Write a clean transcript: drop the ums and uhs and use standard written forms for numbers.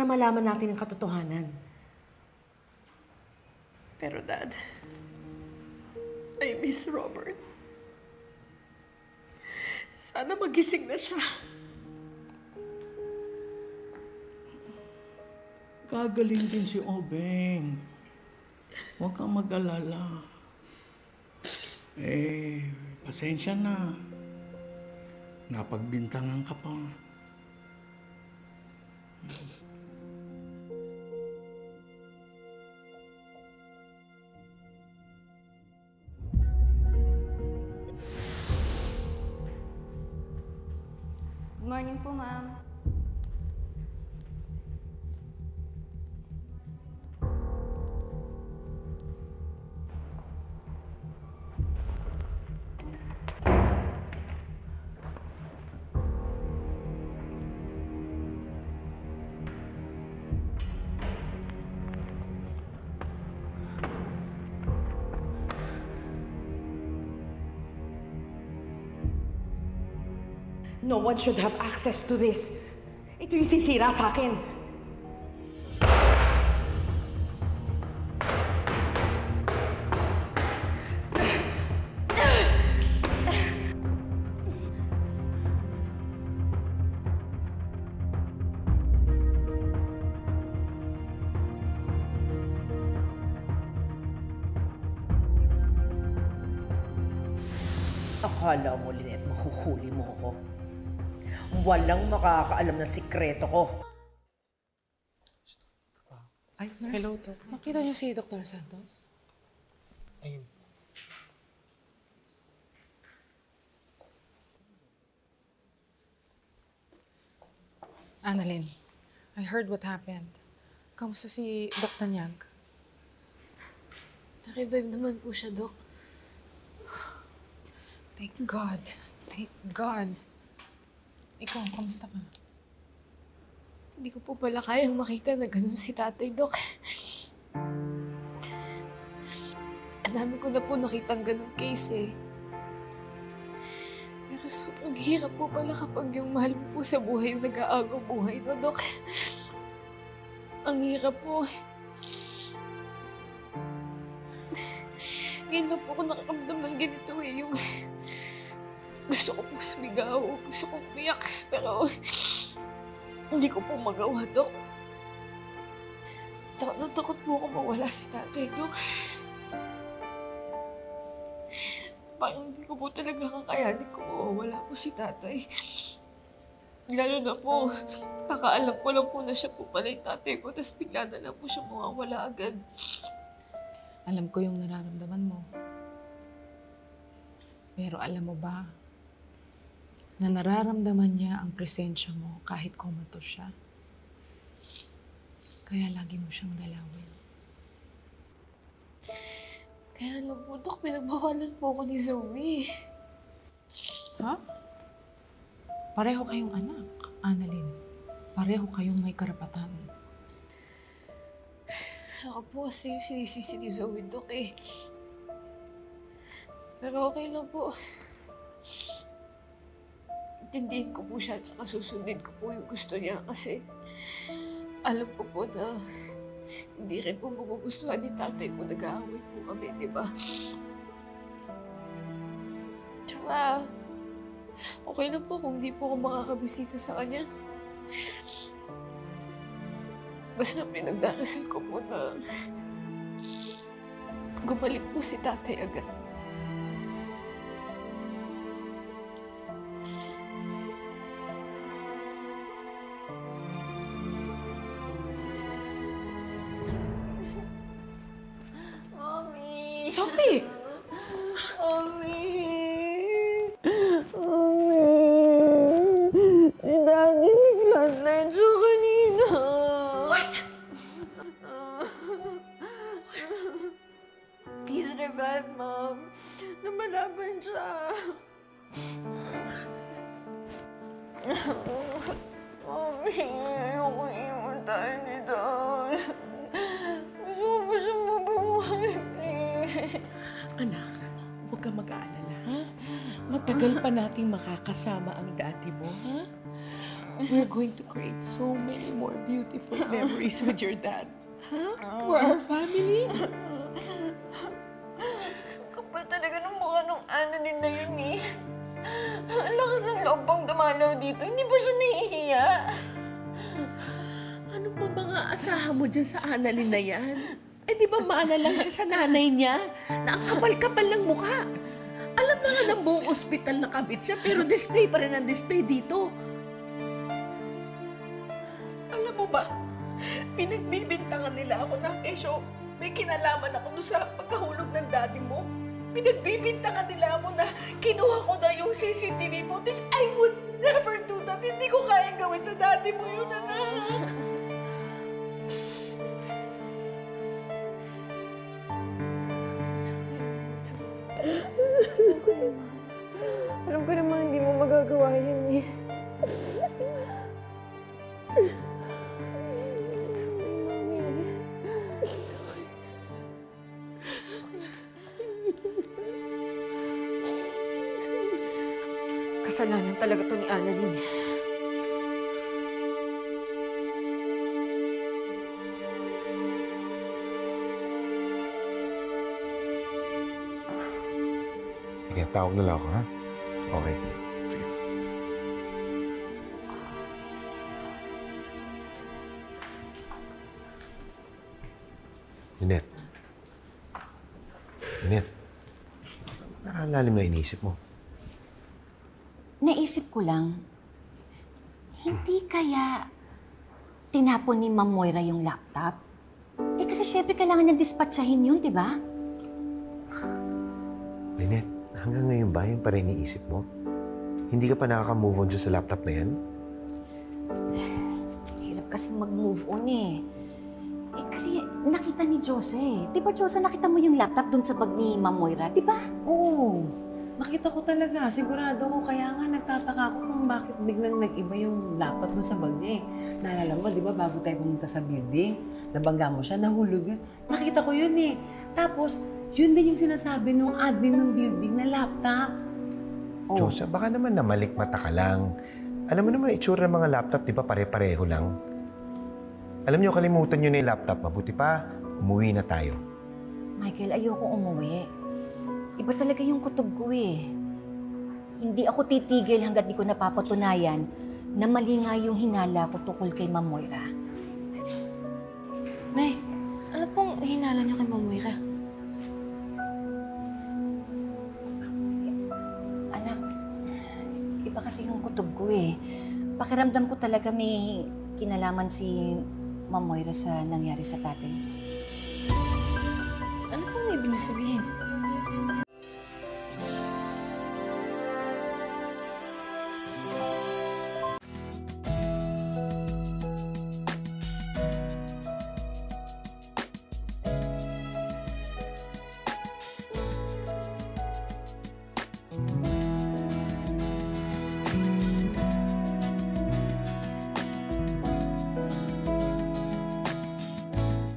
para malaman natin ang katotohanan. Pero Dad, I miss Robert. Sana magising na siya. Gagaling din si Obeng. Huwag kang mag-alala. Pasensya na. Napagbintangan ka pa. Good morning po, ma'am. No one should have access to this. Ito yung sisira sa akin. Akala mo, Lynette, mahuhuli mo ako. Walang makakaalam ng sikreto ko. Ay, hello, Doc. Nakita niyo si Dr. Santos? Ayun. Annalyn, I heard what happened. Kamusta si Dr. Nyag? Na-revive naman po siya, Doc. Thank God. Thank God. Ikaw, kamusta ka? Hindi ko po pala kayang makita na ganun si tatay, Doc. Ang dami ko na po nakitang ganun case eh. Pero sobrang hirap po pala kapag yung mahal mo po sa buhay yung nag-aagaw buhay, no, Doc? Ang hirap po. Ngayon na po ako nakakamdam ng ganito eh, yung gusto ko po sumigaw, gusto ko umiyak, pero hindi ko po magawa, Dok. Takot na takot po ako mawala si tatay, Dok. Parang hindi ko po talaga kakayanin kung mawawala po si tatay. Lalo na po, kakaalam ko lang po na siya po pala yung tatay ko, tapos bigla na lang po siya mawawala agad. Alam ko yung nararamdaman mo. Pero alam mo ba, na nararamdaman niya ang presensya mo kahit comatose siya. Kaya lagi mo siyang dalawin. Kaya alam po, Dok, pinagbawalan po ako ni Zoe. Ha? Pareho kayong anak, Annalyn. Pareho kayong may karapatan. Ako po kasi yung sinisisi ni Zoe, Dok eh. Pero okay lang po. Intindihin ko po siya at saka susundin ko po yung gusto niya kasi alam ko po na hindi rin po magugustuhan ni tatay kung nag-aaway po kami, di ba? Tsaka, okay lang po kung di po ako makakabisita sa kanya. Basta pinagdarasal ko po na gumalik po si tatay agad. Mommy! Sophie! Mommy! Si Daddy nag-flatline siya kanina. What? He's revived, Mom. Lumalaban siya. Mommy, ayoko iwan tayo ni Dad. Gusto ko pa siya mabuhay, please. Anak, huwag kang mag-aalala, ha? Matagal pa nating makakasama ang dati mo, ha? We're going to create so many more beautiful memories with your dad. Huh? For our family. Kapal talaga ng mukha nung Annalyn na yun eh. Ang lakas ng loob pang dumalaw dito. Hindi ba siya nahihiya? Ano pa mga asahan mo dyan sa Annalyn na yan? Eh di ba maana lang siya sa nanay niya? Na ang kapal-kapal ng mukha. Alam na nga ng buong ospital na kabit siya, pero display pa rin ang display dito. Alam mo ba, pinagbibintangan nila ako na kesyo may kinalaman ako doon sa pagkahulog ng daddy mo. Pinagbibintangan nila ako na kinuha ko na yung CCTV footage. I would never do that. Hindi ko kayang gawin sa daddy mo yun, anak. Alam ko naman hindi mo magagawa yan eh. Kasalanan talaga to ni Annalyn. Sige, tawag na lang ako, ha? Okay. Sige. Lynette. Lynette. Nakalalim na iniisip mo. Naisip ko lang, hindi kaya tinapon ni Ma'am Moira yung laptop? Eh kasi syempre kailangan niya dispatchahin yun, di ba? Lynette, hanggang ngayon ba yun pa rin iniisip mo? Hindi ka pa nakaka-move on dyan sa laptop na yan? Hirap kasing mag-move on eh. Eh kasi nakita ni Jose. Di ba Jose, nakita mo yung laptop dun sa bag ni Ma'am Moira, di ba? Oo. Nakita ko talaga. Sigurado ko. Kaya nga nagtataka ako kung bakit biglang nag-iba yung laptop mo sa bag niya eh. Naalala mo, di ba, bago tayo pumunta sa building, nabangga mo siya, nahulog yun. Nakita ko yun eh. Tapos, yun din yung sinasabi nung admin ng building na laptop. Oh. Josa, baka naman namalikmata ka lang. Alam mo naman, itsura ng mga laptop, di ba, pare-pareho lang? Alam niyo, kalimutan niyo na yung laptop. Mabuti pa, umuwi na tayo. Michael, ayoko umuwi. Iba talaga yung kutob ko eh. Hindi ako titigil hanggat di ko napapatunayan na mali nga yung hinala ko tukol kay Ma'am Moira. Nay, ano pong hinala niyo kay Ma'am Moira? Anak, iba kasi yung kutob ko eh. Pakiramdam ko talaga may kinalaman si Ma'am Moira sa nangyari sa tatay. Ano pong ibig niyo sabihin?